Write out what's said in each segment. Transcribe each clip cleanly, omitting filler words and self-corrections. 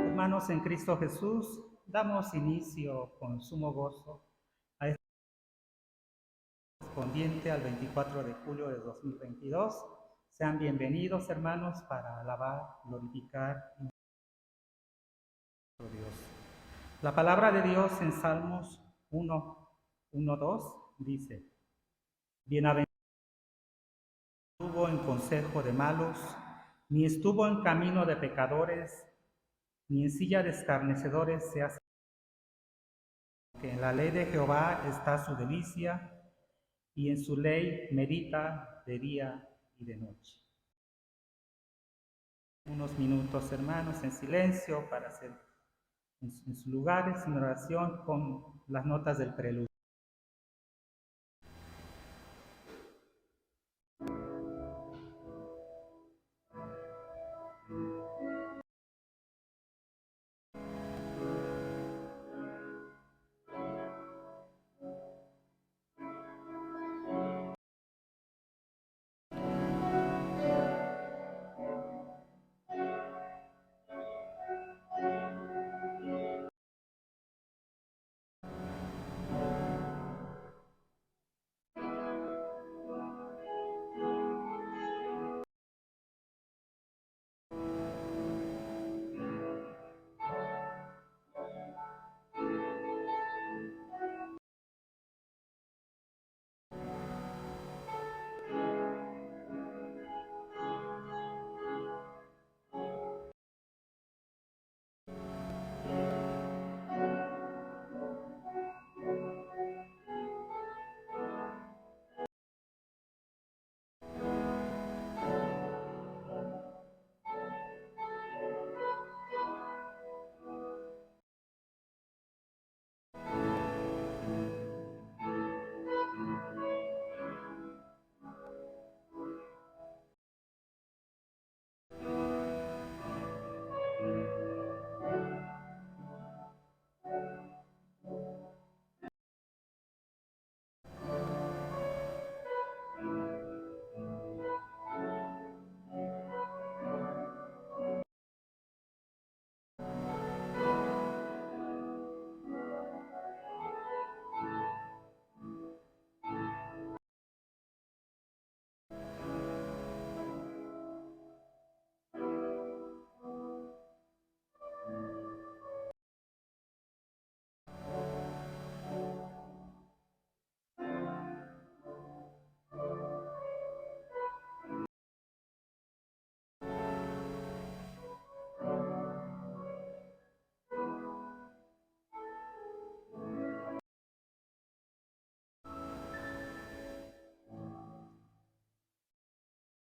Hermanos en Cristo Jesús, damos inicio con sumo gozo a este correspondiente al 24 de julio de 2022. Sean bienvenidos, hermanos, para alabar, glorificar a nuestro Dios. La palabra de Dios en Salmos 1:2 dice: Bienaventurado no estuvo en consejo de malos, ni estuvo en camino de pecadores, ni en silla de escarnecedores se hace. Que en la ley de Jehová está su delicia, y en su ley medita de día y de noche. Unos minutos, hermanos, en silencio para hacer en sus lugares, en oración, con las notas del preludio.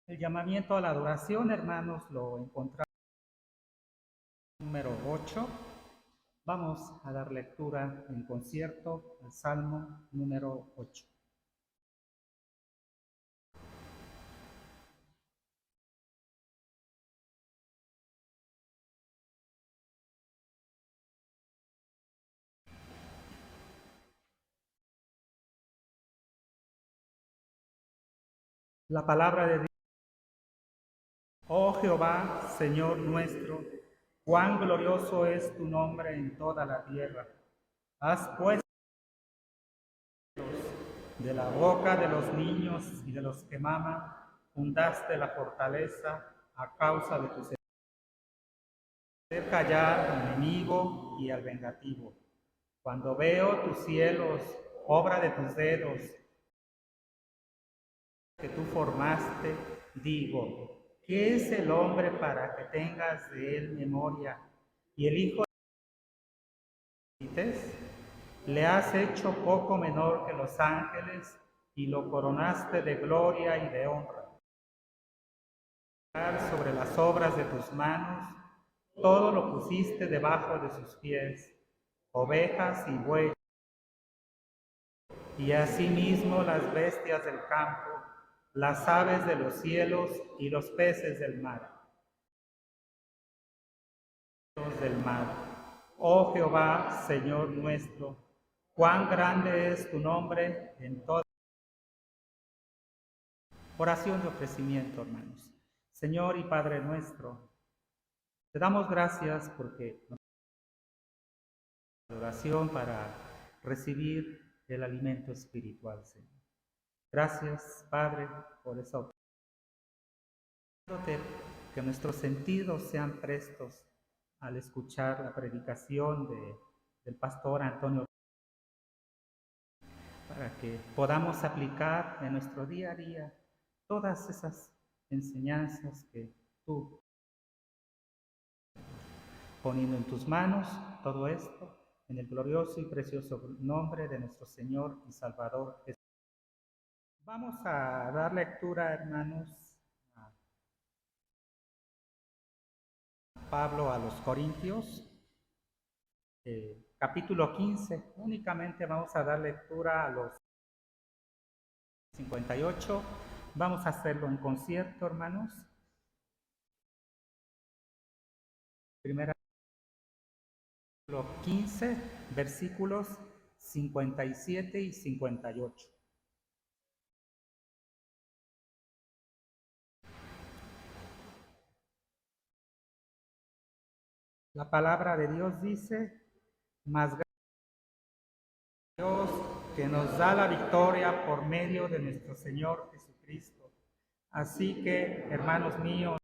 El llamamiento a la adoración, hermanos, lo encontramos en el número 8. Vamos a dar lectura en concierto al Salmo número 8. La palabra de Dios. Oh Jehová, Señor nuestro, cuán glorioso es tu nombre en toda la tierra. Has puesto de la boca de los niños y de los que maman, fundaste la fortaleza a causa de tus hacer callar al enemigo y al vengativo. Cuando veo tus cielos, obra de tus dedos, que tú formaste, digo, ¿qué es el hombre para que tengas de él memoria? Y el hijo de le has hecho poco menor que los ángeles y lo coronaste de gloria y de honra. Sobre las obras de tus manos, todo lo pusiste debajo de sus pies, ovejas y bueyes, y asimismo las bestias del campo, las aves de los cielos y los peces del mar. Oh Jehová, Señor nuestro, cuán grande es tu nombre en toda oración de ofrecimiento, hermanos. Señor y Padre nuestro, te damos gracias porque nos da oración para recibir el alimento espiritual, Señor. Gracias, Padre, por esa oportunidad, que nuestros sentidos sean prestos al escuchar la predicación del pastor Antonio, para que podamos aplicar en nuestro día a día todas esas enseñanzas que tú, poniendo en tus manos todo esto, en el glorioso y precioso nombre de nuestro Señor y Salvador Jesús. Vamos a dar lectura, hermanos, a Pablo a los Corintios, capítulo 15. Únicamente vamos a dar lectura a los 58. Vamos a hacerlo en concierto, hermanos. Primera 15, versículos 57 y 58. La palabra de Dios dice: mas Dios que nos da la victoria por medio de nuestro Señor Jesucristo. Así que, hermanos míos,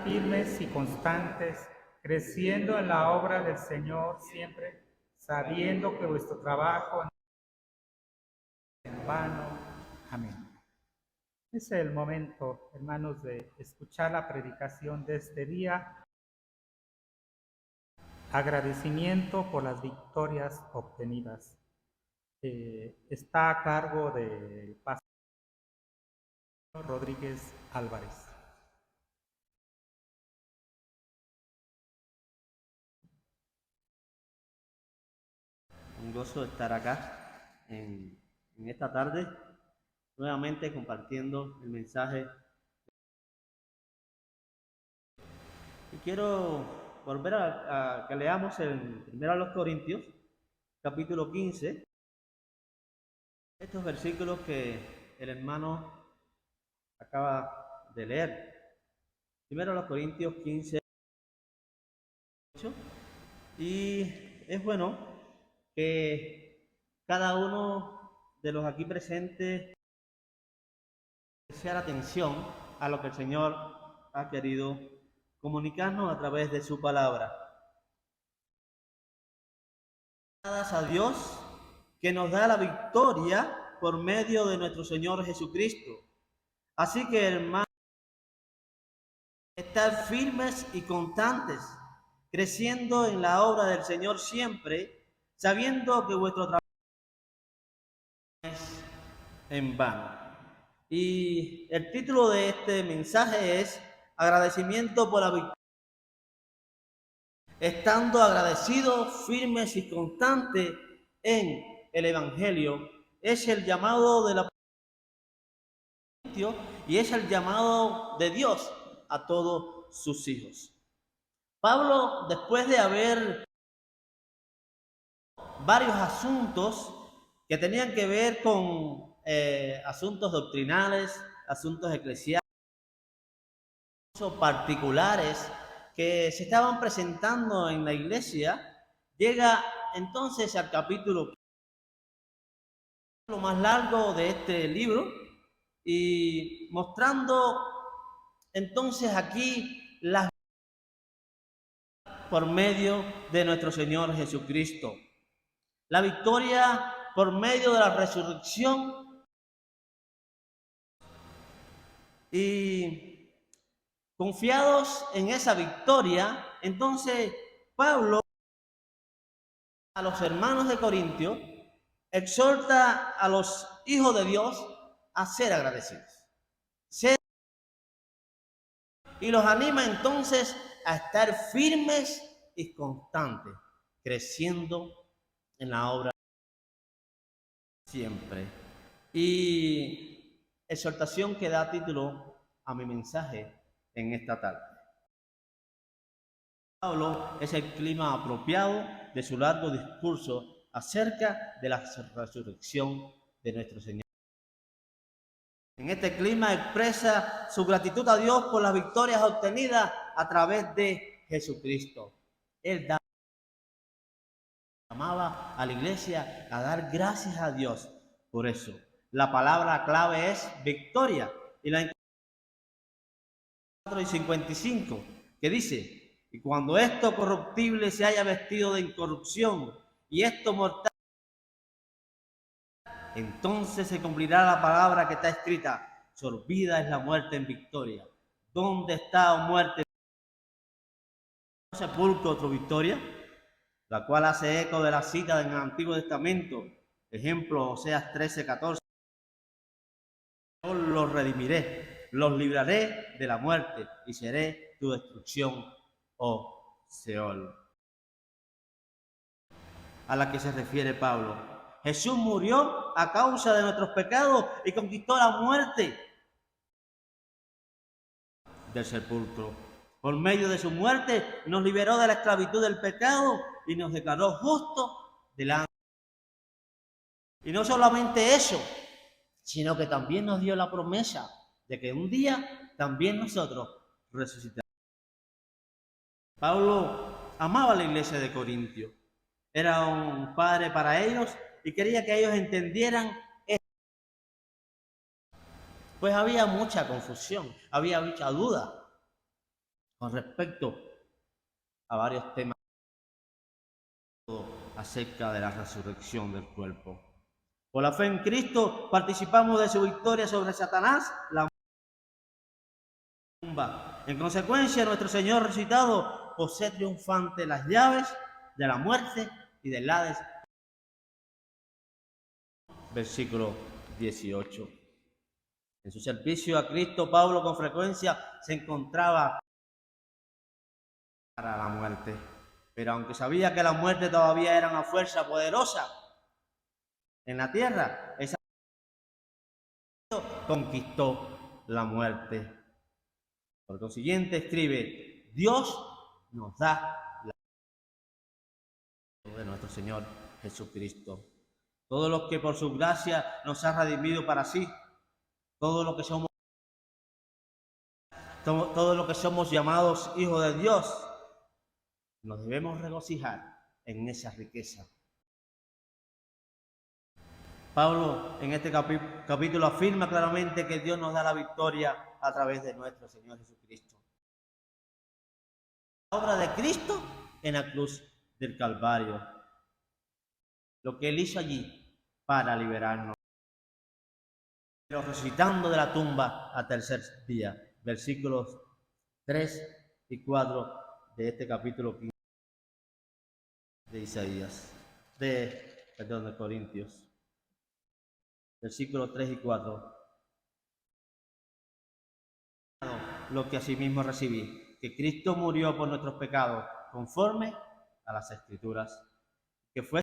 firmes y constantes, creciendo en la obra del Señor siempre, sabiendo que vuestro trabajo no es en vano. Amén. Es el momento, hermanos, de escuchar la predicación de este día. Agradecimiento por las victorias obtenidas. Está a cargo del pastor Rodríguez Álvarez. Un gozo estar acá en esta tarde, nuevamente compartiendo el mensaje. Y quiero volver a que leamos en 1 Corintios, capítulo 15, estos versículos que el hermano acaba de leer. 1 Corintios 15, 8. Y es bueno que cada uno de los aquí presentes preste atención a lo que el Señor ha querido comunicarnos a través de su palabra. Gracias a Dios que nos da la victoria por medio de nuestro Señor Jesucristo. Así que, hermanos, estar firmes y constantes, creciendo en la obra del Señor siempre, sabiendo que vuestro trabajo es en vano. Y el título de este mensaje es Agradecimiento por la victoria. Estando agradecidos, firmes y constantes en el Evangelio, es el llamado de la y es el llamado de Dios a todos sus hijos. Pablo, después de haber varios asuntos que tenían que ver con asuntos doctrinales, asuntos eclesiásticos, particulares que se estaban presentando en la iglesia, llega entonces al capítulo más largo de este libro y mostrando entonces aquí las por medio de nuestro Señor Jesucristo. La victoria por medio de la resurrección y confiados en esa victoria, entonces Pablo a los hermanos de Corintio exhorta a los hijos de Dios a ser agradecidos. Y los anima entonces a estar firmes y constantes, creciendo en la obra siempre. Y exhortación que da título a mi mensaje en esta tarde. Pablo es el clima apropiado de su largo discurso acerca de la resurrección de nuestro Señor. En este clima expresa su gratitud a Dios por las victorias obtenidas a través de Jesucristo. Él llamaba a la iglesia a dar gracias a Dios por eso. La palabra clave es victoria. Y la 4 y 55, que dice: y cuando esto corruptible se haya vestido de incorrupción y esto mortal, entonces se cumplirá la palabra que está escrita: sorbida es la muerte en victoria. ¿Dónde está, oh muerte, sepulcro, tu victoria? La cual hace eco de la cita en el Antiguo Testamento. Ejemplo, Oseas 13:14. Yo los redimiré, los libraré de la muerte y seré tu destrucción, oh Seol. A la que se refiere Pablo. Jesús murió a causa de nuestros pecados y conquistó la muerte del sepulcro. Por medio de su muerte nos liberó de la esclavitud del pecado y nos declaró justos delante. Y no solamente eso, sino que también nos dio la promesa de que un día también nosotros resucitaremos. Pablo amaba a la iglesia de Corintio. Era un padre para ellos y quería que ellos entendieran esto. Pues había mucha confusión, había mucha duda con respecto a varios temas acerca de la resurrección del cuerpo. Por la fe en Cristo participamos de su victoria sobre Satanás, la tumba. En consecuencia, nuestro Señor resucitado posee triunfante las llaves de la muerte y del Hades. Versículo 18. En su servicio a Cristo, Pablo con frecuencia se encontraba para la muerte. Pero aunque sabía que la muerte todavía era una fuerza poderosa en la tierra, esa conquistó la muerte. Por consiguiente, escribe: Dios nos da la de nuestro Señor Jesucristo. Todos los que por su gracia nos ha redimido para sí, todos los que somos llamados hijos de Dios, nos debemos regocijar en esa riqueza. Pablo en este capítulo afirma claramente que Dios nos da la victoria a través de nuestro Señor Jesucristo. La obra de Cristo en la cruz del Calvario, lo que Él hizo allí para liberarnos, pero resucitando de la tumba al tercer día. Versículos 3 y 4 de este capítulo 15 de Isaías, de Corintios. Versículos 3 y 4. Lo que asimismo recibí, que Cristo murió por nuestros pecados conforme a las Escrituras, que fue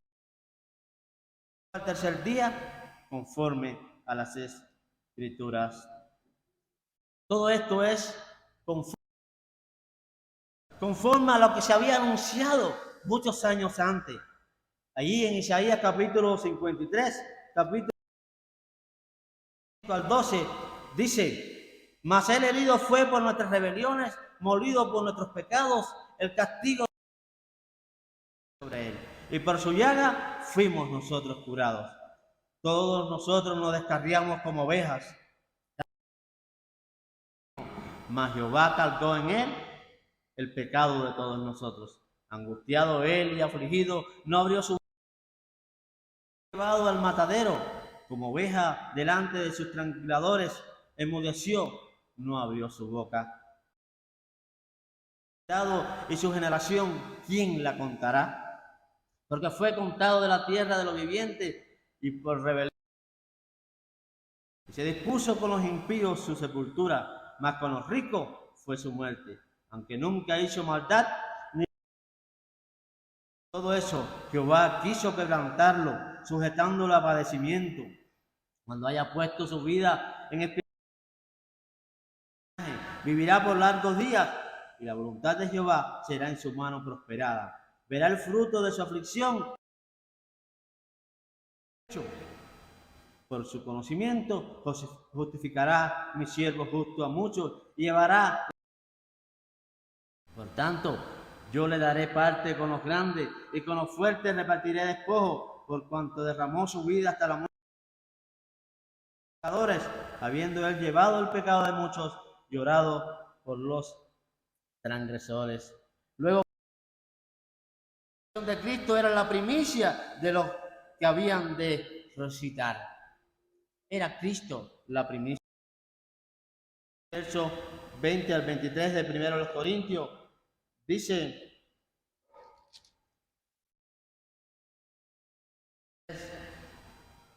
al tercer día conforme a las Escrituras. Todo esto es conforme a lo que se había anunciado muchos años antes. Allí en Isaías capítulo 53, capítulo al 12, dice: mas él herido fue por nuestras rebeliones, molido por nuestros pecados, el castigo sobre él, y por su llaga fuimos nosotros curados. Todos nosotros nos descarriamos como ovejas, mas Jehová cargó en él el pecado de todos nosotros. Angustiado él y afligido, no abrió su boca. Llevado al matadero, como oveja delante de sus tranquiladores, enmudeció, no abrió su boca. Y su generación, ¿quién la contará? Porque fue contado de la tierra de los vivientes y por rebelión. Y se dispuso con los impíos su sepultura, mas con los ricos fue su muerte. Aunque nunca hizo maldad, ni todo eso, Jehová quiso quebrantarlo, sujetándolo a padecimiento. Cuando haya puesto su vida en espíritu, vivirá por largos días, y la voluntad de Jehová será en su mano prosperada. Verá el fruto de su aflicción. Por su conocimiento justificará mi siervo justo a muchos y llevará. Por tanto, yo le daré parte con los grandes y con los fuertes repartiré despojo, por cuanto derramó su vida hasta la muerte. Habiendo él llevado el pecado de muchos, llorado por los transgresores. Luego, de Cristo era la primicia de los que habían de resucitar. Era Cristo la primicia. Verso 20 al 23 de 1 Corintios dice: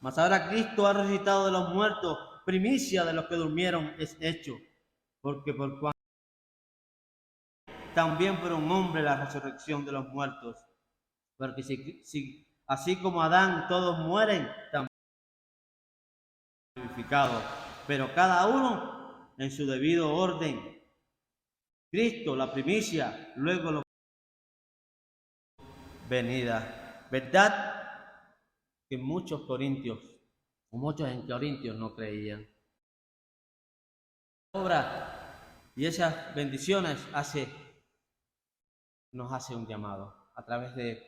mas ahora Cristo ha resucitado de los muertos, primicia de los que durmieron es hecho, porque por cuanto también por un hombre la resurrección de los muertos, porque si así como Adán todos mueren, también vivificados, pero cada uno en su debido orden. Cristo la primicia, luego lo venida. ¿Verdad? Que muchos corintios, o muchos en Corintios no creían. La obra y esas bendiciones nos hace un llamado a través de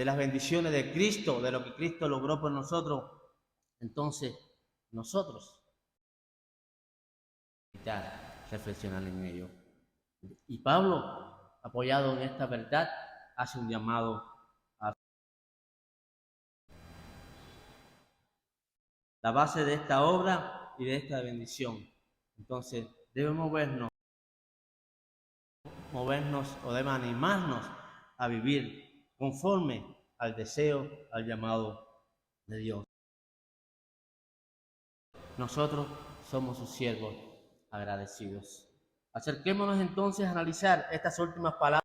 las bendiciones de Cristo, de lo que Cristo logró por nosotros. Entonces, nosotros reflexionar en ello. Y Pablo, apoyado en esta verdad, hace un llamado a la base de esta obra y de esta bendición. Entonces, debemos movernos o debemos animarnos a vivir conforme al deseo, al llamado de Dios. Nosotros somos sus siervos agradecidos. Acerquémonos entonces a analizar estas últimas palabras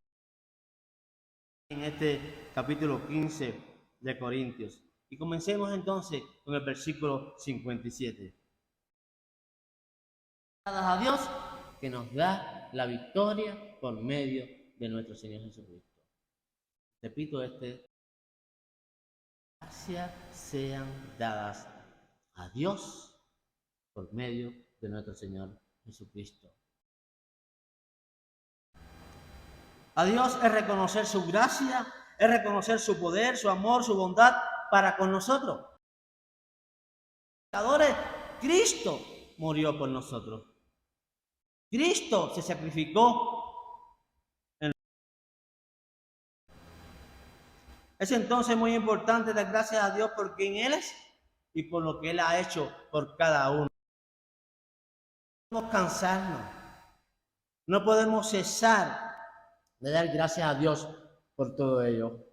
en este capítulo 15 de Corintios. Y comencemos entonces con el versículo 57. Gracias a Dios que nos da la victoria por medio de nuestro Señor Jesucristo. Repito, gracias sean dadas a Dios por medio de nuestro Señor Jesucristo. A Dios es reconocer su gracia, es reconocer su poder, su amor, su bondad para con nosotros. Cristo murió por nosotros. Cristo se sacrificó. Es entonces muy importante dar gracias a Dios por quien Él es y por lo que Él ha hecho por cada uno. No podemos cansarnos, no podemos cesar de dar gracias a Dios por todo ello.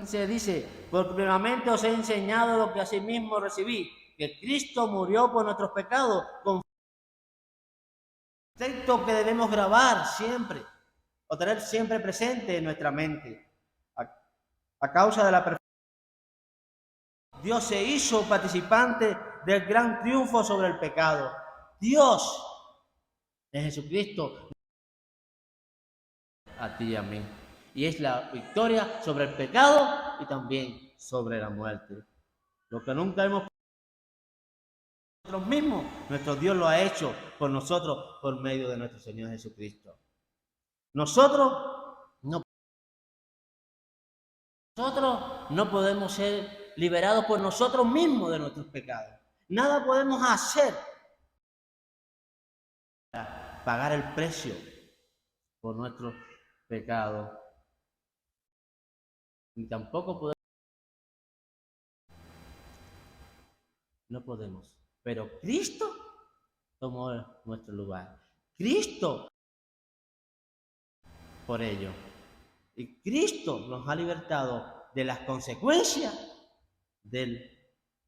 Se dice: porque primeramente os he enseñado lo que asimismo recibí, que Cristo murió por nuestros pecados, concepto que debemos grabar siempre o tener siempre presente en nuestra mente. A causa de la perfección, Dios se hizo participante del gran triunfo sobre el pecado. Dios en Jesucristo, a ti y a mí. Y es la victoria sobre el pecado y también sobre la muerte. Lo que nunca hemos nosotros mismos, nuestro Dios lo ha hecho por nosotros por medio de nuestro Señor Jesucristo. Nosotros no podemos ser liberados por nosotros mismos de nuestros pecados. Nada podemos hacer para pagar el precio por nuestros pecados. Ni tampoco podemos. Pero Cristo tomó nuestro lugar. Cristo por ello. Y Cristo nos ha libertado de las consecuencias del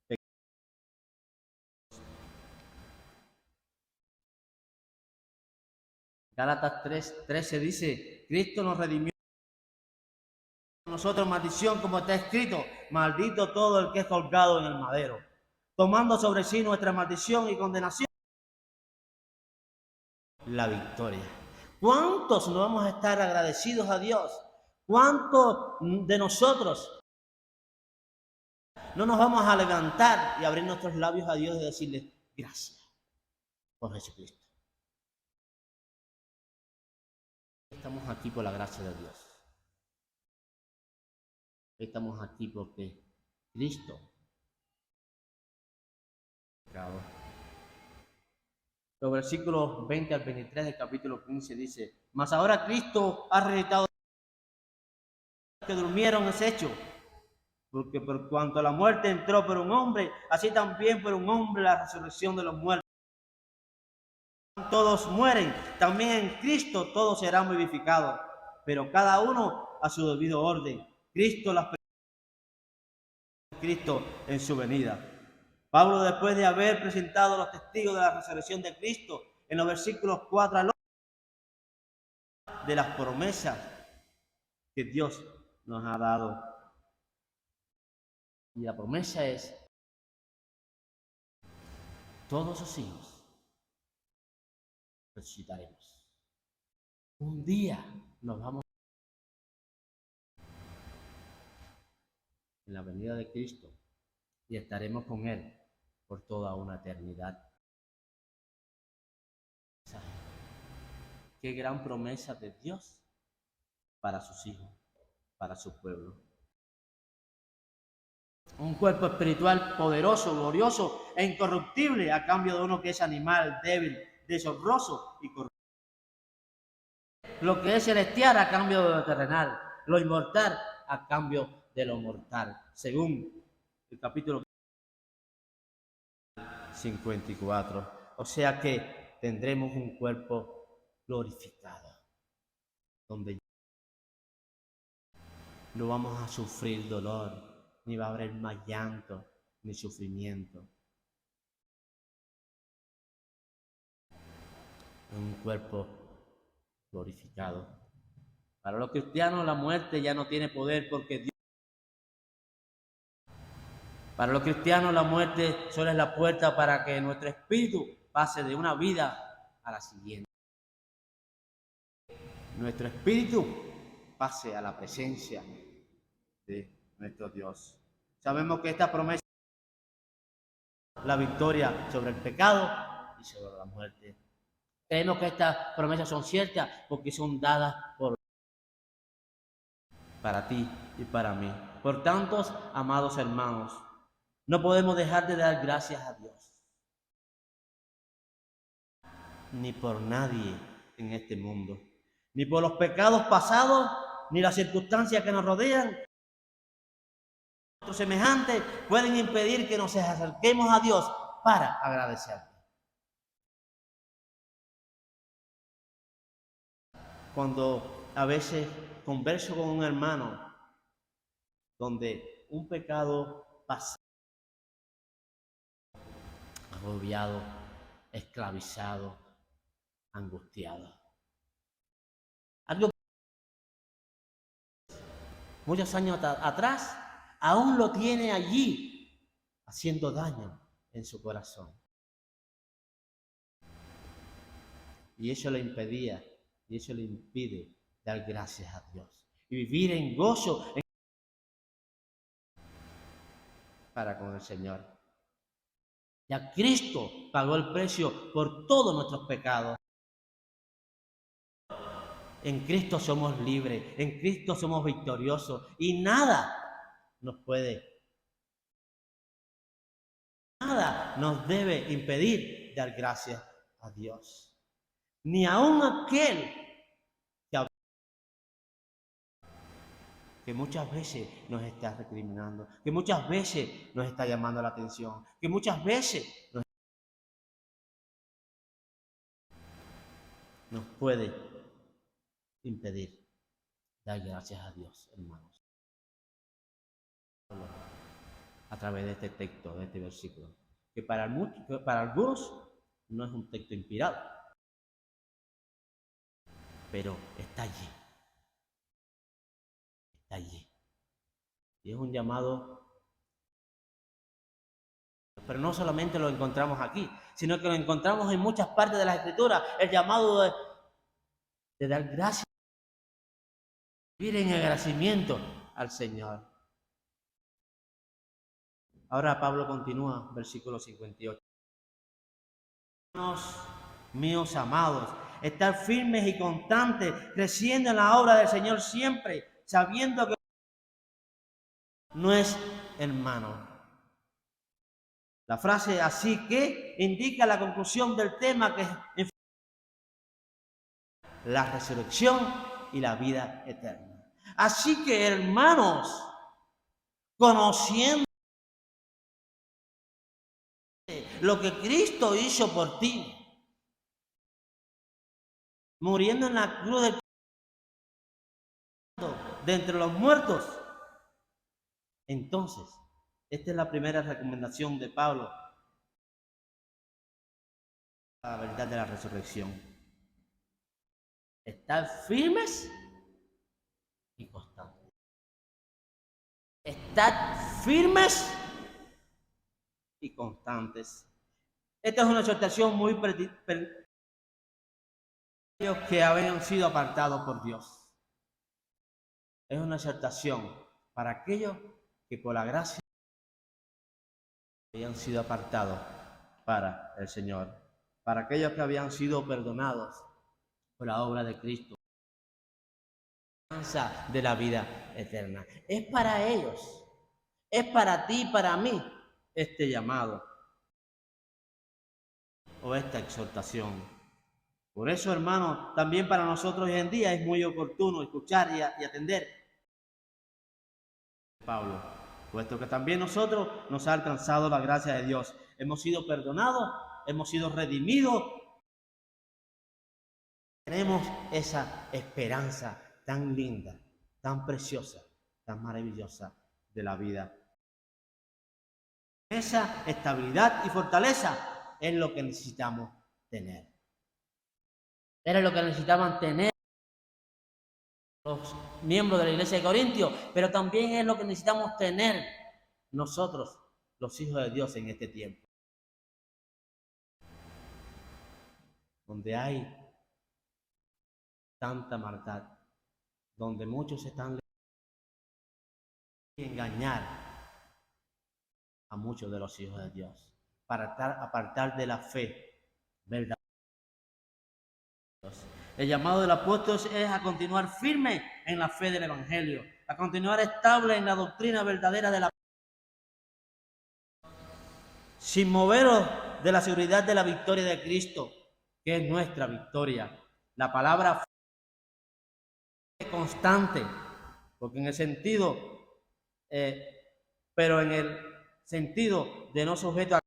pecado. Gálatas 3:13 dice: Cristo nos redimió nosotros maldición, como está escrito: maldito todo el que es colgado en el madero. tomando sobre sí nuestra maldición y condenación, la victoria. ¿Cuántos no vamos a estar agradecidos a Dios? ¿Cuántos de nosotros no nos vamos a levantar y abrir nuestros labios a Dios y decirle gracias por Jesucristo? Estamos aquí por la gracia de Dios. Estamos aquí porque Cristo. Los versículos 20 al 23 del capítulo 15 dice: mas ahora Cristo ha resucitado que durmieron es hecho, porque por cuanto la muerte entró por un hombre, así también por un hombre la resurrección de los muertos. Todos mueren, también en Cristo todos serán vivificados, pero cada uno a su debido orden. Cristo en su venida. Pablo, después de haber presentado a los testigos de la resurrección de Cristo, en los versículos 4 al 8, de las promesas que Dios nos ha dado. Y la promesa es: todos sus hijos resucitaremos. Un día nos vamos en la venida de Cristo y estaremos con Él por toda una eternidad. Qué gran promesa de Dios para sus hijos, para su pueblo. Un cuerpo espiritual poderoso, glorioso e incorruptible a cambio de uno que es animal, débil, deshonroso y corruptible. Lo que es celestial a cambio de lo terrenal, lo inmortal a cambio de lo mortal, según el capítulo 54. O sea que tendremos un cuerpo glorificado, donde no vamos a sufrir dolor, ni va a haber más llanto, ni sufrimiento. Un cuerpo glorificado. Para los cristianos la muerte ya no tiene poder porque Dios. Para los cristianos la muerte solo es la puerta para que nuestro espíritu pase de una vida a la siguiente. Nuestro espíritu pase a la presencia de nuestro Dios. Sabemos que esta promesa es la victoria sobre el pecado y sobre la muerte. Creemos que estas promesas son ciertas porque son dadas para ti y para mí. Por tantos, amados hermanos, no podemos dejar de dar gracias a Dios, ni por nadie en este mundo, ni por los pecados pasados, ni las circunstancias que nos rodean. Nuestros semejantes pueden impedir que nos acerquemos a Dios para agradecerle. Cuando a veces converso con un hermano donde un pecado pasado, agobiado, esclavizado, angustiado. Algo muchos años atrás aún lo tiene allí, haciendo daño en su corazón. Y eso le impedía, y eso le impide dar gracias a Dios y vivir en gozo para con el Señor. Ya Cristo pagó el precio por todos nuestros pecados. En Cristo somos libres, en Cristo somos victoriosos y nada nos debe impedir dar gracias a Dios. Ni aun aquel que muchas veces nos está recriminando, que muchas veces nos está llamando la atención, que muchas veces nos puede impedir dar gracias a Dios, hermanos. A través de este texto, de este versículo, que para algunos no es un texto inspirado, pero está allí. Está allí. Y es un llamado Pero no solamente lo encontramos aquí, sino que lo encontramos en muchas partes de la Escritura, el llamado de dar gracias, vivir en agradecimiento al Señor. Ahora Pablo continúa, versículo 58. Hermanos míos amados, estar firmes y constantes, creciendo en la obra del Señor siempre, sabiendo que no es hermano. La frase así que indica la conclusión del tema, que es la resurrección y la vida eterna. Así que, hermanos, conociendo lo que Cristo hizo por ti, muriendo en la cruz de entre los muertos, entonces, esta es la primera recomendación de Pablo, la verdad de la resurrección. Estar firmes y constantes. Estar firmes y constantes. Esta es una exhortación muy que habían sido apartados por Dios. Es una exhortación para aquellos que por la gracia habían sido apartados para el Señor, para aquellos que habían sido perdonados por la obra de Cristo, de la vida eterna. Es para ellos, es para ti y para mí este llamado o esta exhortación. Por eso, hermanos, también para nosotros hoy en día es muy oportuno escuchar y atender a Pablo, puesto que también nosotros nos ha alcanzado la gracia de Dios. Hemos sido perdonados, hemos sido redimidos. Tenemos esa esperanza tan linda, tan preciosa, tan maravillosa de la vida. Esa estabilidad y fortaleza es lo que necesitamos tener. Era lo que necesitaban tener los miembros de la iglesia de Corintios, pero también es lo que necesitamos tener nosotros, los hijos de Dios, en este tiempo, donde hay tanta maldad, donde muchos están engañar a muchos de los hijos de Dios para apartar de la fe verdadera. El llamado del apóstol es a continuar firme en la fe del evangelio, a continuar estable en la doctrina verdadera de la, sin moveros de la seguridad de la victoria de Cristo, que es nuestra victoria. La palabra es constante, porque en el sentido, pero en el sentido de no sujeto a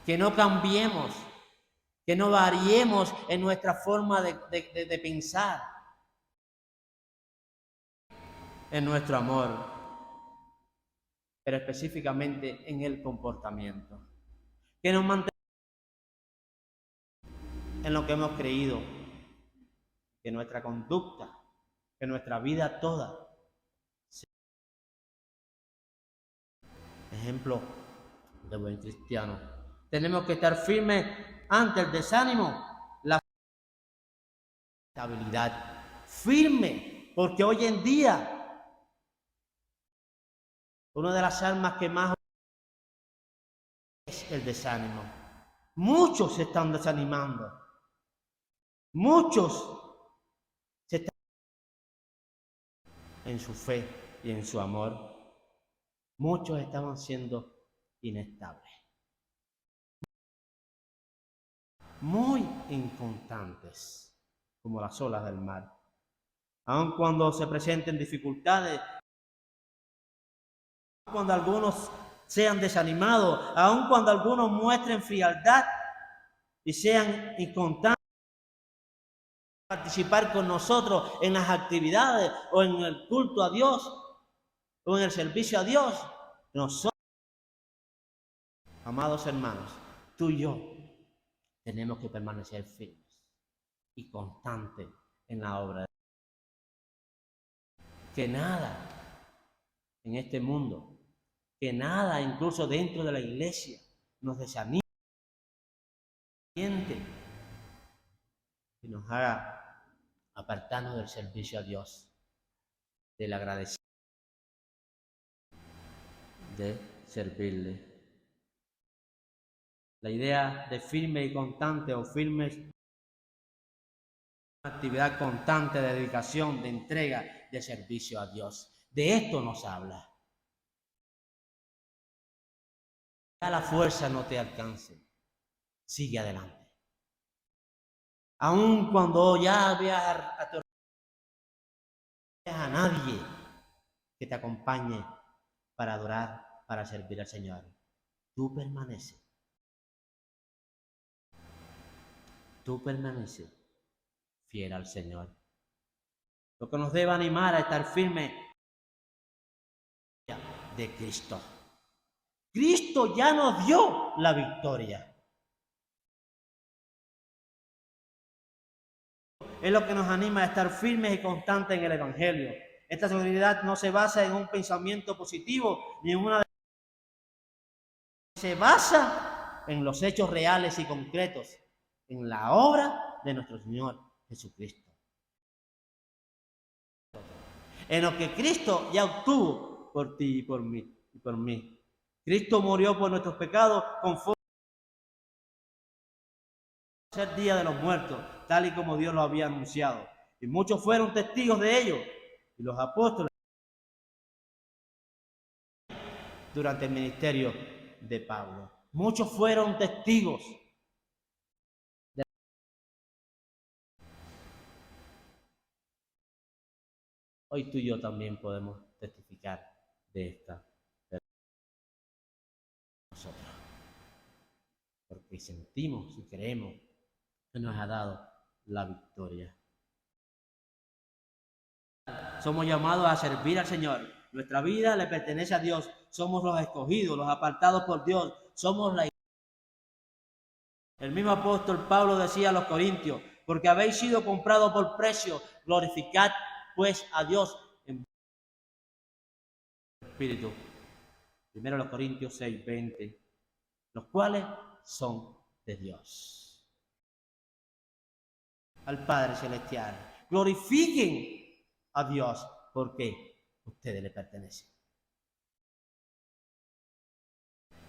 que no cambiemos, que no variemos en nuestra forma de pensar, en nuestro amor, pero específicamente en el comportamiento, que nos mantengamos en lo que hemos creído, que nuestra conducta, que nuestra vida toda sea ejemplo de buen cristiano. Tenemos que estar firmes ante el desánimo, la estabilidad, firme, porque hoy en día una de las armas que más es el desánimo. Muchos se están desanimando, muchos se están en su fe y en su amor, muchos estaban siendo inestables, muy inconstantes, como las olas del mar. Aun cuando se presenten dificultades, cuando algunos sean desanimados, aun cuando algunos muestren frialdad y sean inconstantes, participar con nosotros en las actividades o en el culto a Dios o en el servicio a Dios, nosotros, amados hermanos, tú y yo tenemos que permanecer firmes y constantes en la obra de Dios. Que nada en este mundo que nada, incluso dentro de la iglesia, nos desanime y nos haga apartarnos del servicio a Dios, del agradecimiento de servirle. La idea de firme y constante o firmes, una actividad constante de dedicación, de entrega, de servicio a Dios. De esto nos habla. Ya la fuerza no te alcance, sigue adelante. Aun cuando ya veas a nadie que te acompañe para adorar, para servir al Señor, tú permaneces. Tú permaneces fiel al Señor. Lo que nos debe animar a estar firmes de Cristo. Cristo ya nos dio la victoria. Es lo que nos anima a estar firmes y constantes en el Evangelio. Esta seguridad no se basa en un pensamiento positivo ni en una... Se basa en los hechos reales y concretos, en la obra de nuestro Señor Jesucristo. En lo que Cristo ya obtuvo por ti y por mí. Cristo murió por nuestros pecados conforme al tercer día de los muertos, tal y como Dios lo había anunciado. Y muchos fueron testigos de ello. Y los apóstoles durante el ministerio de Pablo. Muchos fueron testigos. Hoy tú y yo también podemos testificar de esta verdad. Nosotros. Porque sentimos y creemos que nos ha dado la victoria. Somos llamados a servir al Señor. Nuestra vida le pertenece a Dios. Somos los escogidos, los apartados por Dios. Somos la iglesia. El mismo apóstol Pablo decía a los corintios, porque habéis sido comprados por precio, glorificad pues a Dios en espíritu. Primero los Corintios 6:20, los cuales son de Dios. Al Padre Celestial. Glorifiquen a Dios porque ustedes le pertenecen.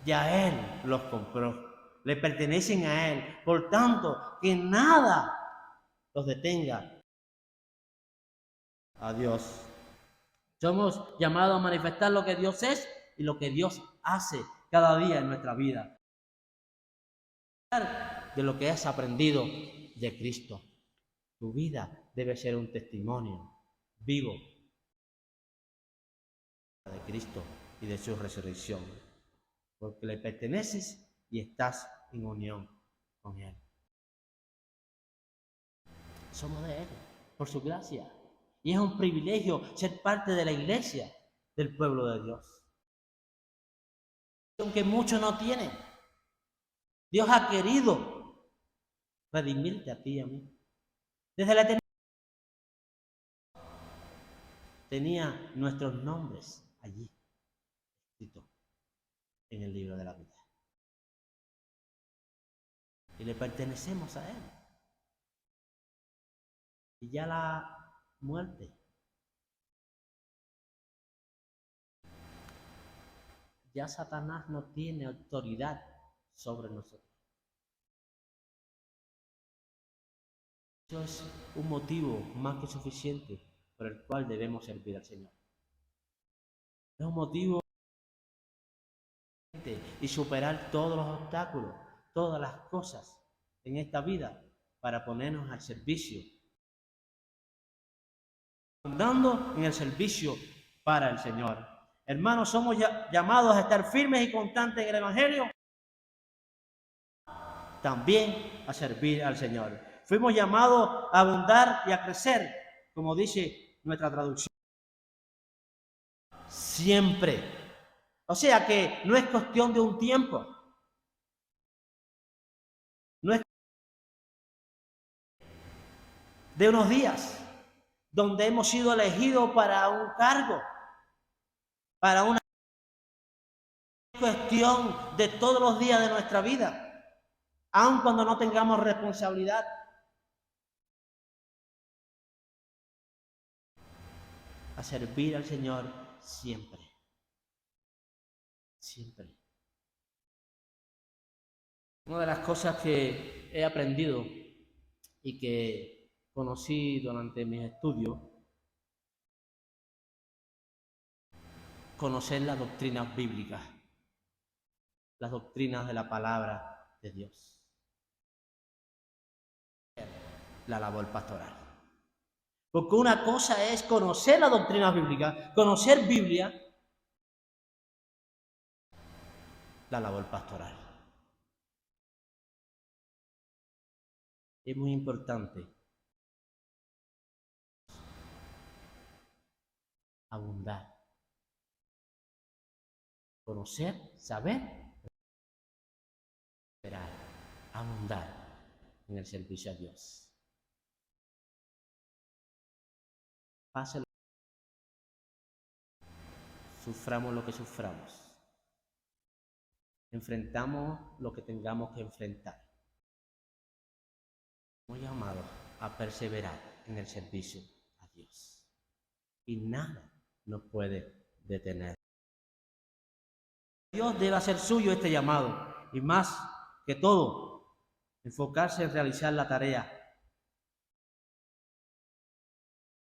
Ya Él los compró, le pertenecen a Él. Por tanto, que nada los detenga a Dios. Somos llamados a manifestar lo que Dios es y lo que Dios hace cada día en nuestra vida. De lo que has aprendido de Cristo. Tu vida debe ser un testimonio vivo de Cristo y de su resurrección, porque le perteneces y estás en unión con Él. Somos de Él, por su gracia, y es un privilegio ser parte de la iglesia del pueblo de Dios. Aunque muchos no tienen, Dios ha querido redimirte a ti y a mí. Desde la eternidad tenía nuestros nombres allí, escritos en el libro de la vida. Y le pertenecemos a Él. Y ya la muerte, ya Satanás no tiene autoridad sobre nosotros. Eso es un motivo más que suficiente por el cual debemos servir al Señor. Es un motivo y superar todos los obstáculos, todas las cosas en esta vida para ponernos al servicio, andando en el servicio para el Señor. Hermanos, somos llamados a estar firmes y constantes en el Evangelio, también a servir al Señor. Fuimos llamados a abundar y a crecer, como dice nuestra traducción. Siempre. O sea que no es cuestión de un tiempo. No es de unos días donde hemos sido elegidos para un cargo, para una cuestión de todos los días de nuestra vida, aun cuando no tengamos responsabilidad. A servir al Señor siempre. Siempre. Una de las cosas que he aprendido y que conocí durante mis estudios, conocer las doctrinas bíblicas, las doctrinas de la palabra de Dios. La labor pastoral. Porque una cosa es conocer la doctrina bíblica, conocer Biblia, la labor pastoral. Es muy importante abundar, conocer, saber, esperar, abundar en el servicio a Dios. Pase, suframos lo que suframos, enfrentamos lo que tengamos que enfrentar. Muy llamados a perseverar en el servicio a Dios. Y nada nos puede detener. Dios debe hacer suyo este llamado y más que todo, enfocarse en realizar la tarea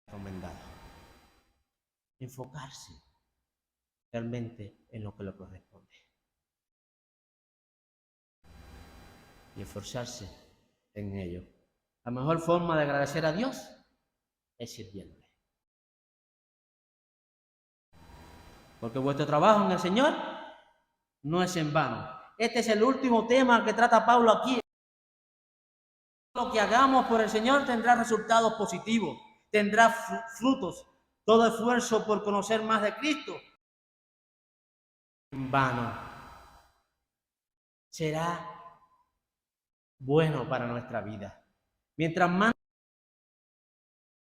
recomendada. Enfocarse realmente en lo que le corresponde. Y esforzarse en ello. La mejor forma de agradecer a Dios es sirviéndole. Porque vuestro trabajo en el Señor no es en vano. Este es el último tema que trata Pablo aquí. Lo que hagamos por el Señor tendrá resultados positivos, tendrá frutos. Todo esfuerzo por conocer más de Cristo en vano. Será bueno para nuestra vida. Mientras más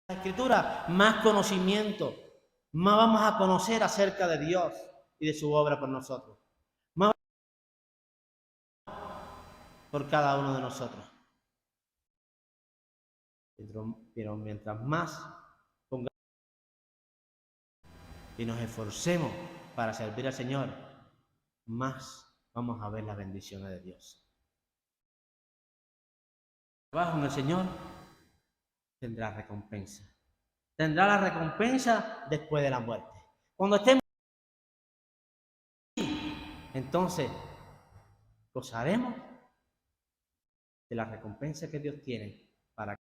la Escritura, más conocimiento, más vamos a conocer acerca de Dios y de su obra por nosotros. Más por cada uno de nosotros. Pero mientras más pongamos y nos esforcemos para servir al Señor, más vamos a ver las bendiciones de Dios. El trabajo en el Señor tendrá recompensa. Tendrá la recompensa después de la muerte. Cuando estemos ahí, entonces gozaremos de la recompensa que Dios tiene para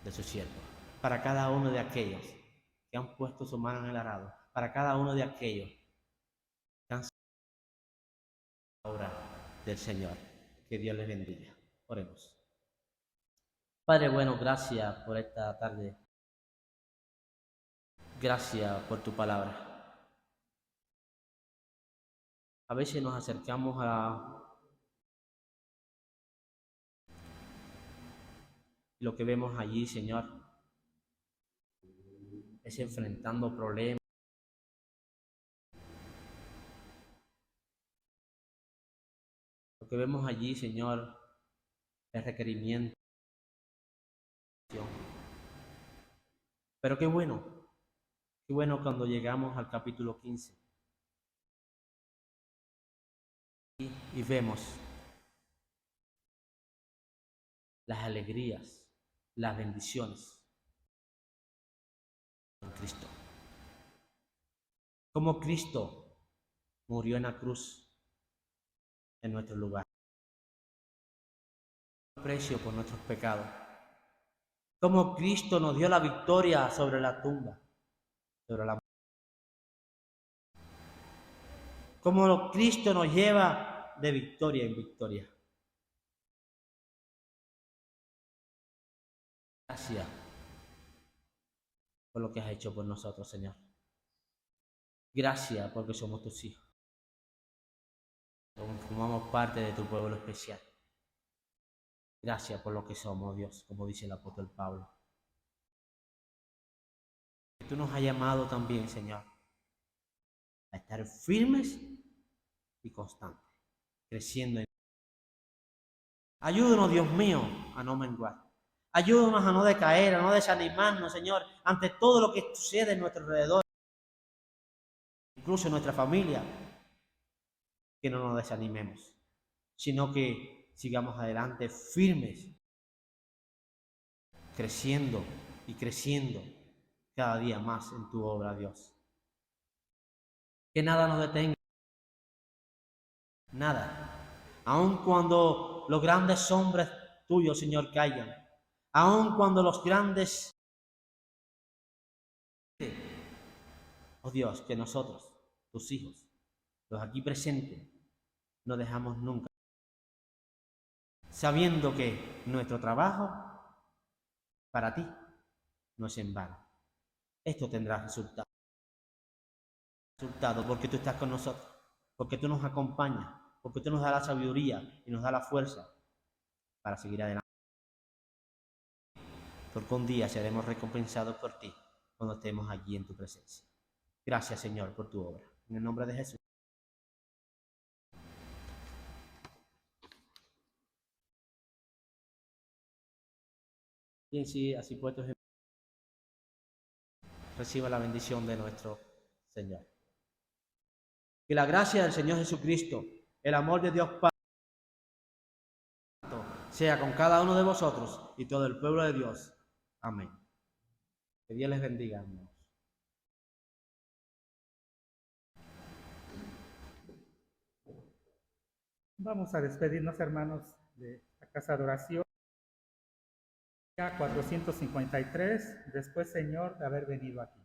de sus siervos, para cada uno de aquellos que han puesto su mano en el arado, para cada uno de aquellos que han servido la obra del Señor. Que Dios les bendiga. Oremos. Padre bueno, gracias por esta tarde. Gracias por tu palabra. A veces nos acercamos a lo que vemos allí, Señor, es enfrentando problemas. Lo que vemos allí, Señor, es requerimiento. Pero qué bueno cuando llegamos al capítulo 15 y vemos las alegrías, las bendiciones en Cristo. Como Cristo murió en la cruz en nuestro lugar. Precio por nuestros pecados. Como Cristo nos dio la victoria sobre la tumba, sobre la muerte. Como Cristo nos lleva de victoria en victoria. Gracias por lo que has hecho por nosotros, Señor. Gracias porque somos tus hijos. Formamos parte de tu pueblo especial. Gracias por lo que somos, Dios, como dice el apóstol Pablo. Tú nos has llamado también, Señor, a estar firmes y constantes, creciendo en. Ayúdanos, Dios mío, a no menguar. Ayúdanos a no decaer, a no desanimarnos, Señor, ante todo lo que sucede en nuestro alrededor, incluso en nuestra familia. Que no nos desanimemos, sino que sigamos adelante firmes, creciendo y creciendo cada día más en tu obra, Dios. Que nada nos detenga, nada. Aun cuando los grandes hombres tuyos, Señor, caigan, aun cuando los grandes, oh Dios, que nosotros, tus hijos, los aquí presentes, no dejamos nunca, sabiendo que nuestro trabajo para ti no es en vano. Esto tendrá resultado porque tú estás con nosotros, porque tú nos acompañas, porque tú nos das la sabiduría y nos das la fuerza para seguir adelante. Porque un día seremos recompensados por ti cuando estemos allí en tu presencia. Gracias, Señor, por tu obra. En el nombre de Jesús. Bien, sí, así puestos, reciba la bendición de nuestro Señor. Que la gracia del Señor Jesucristo, el amor de Dios Padre, sea con cada uno de vosotros y todo el pueblo de Dios. Amén. Que Dios les bendiga, hermanos. Vamos a despedirnos, hermanos, de la casa de oración. 453, después, Señor, de haber venido aquí.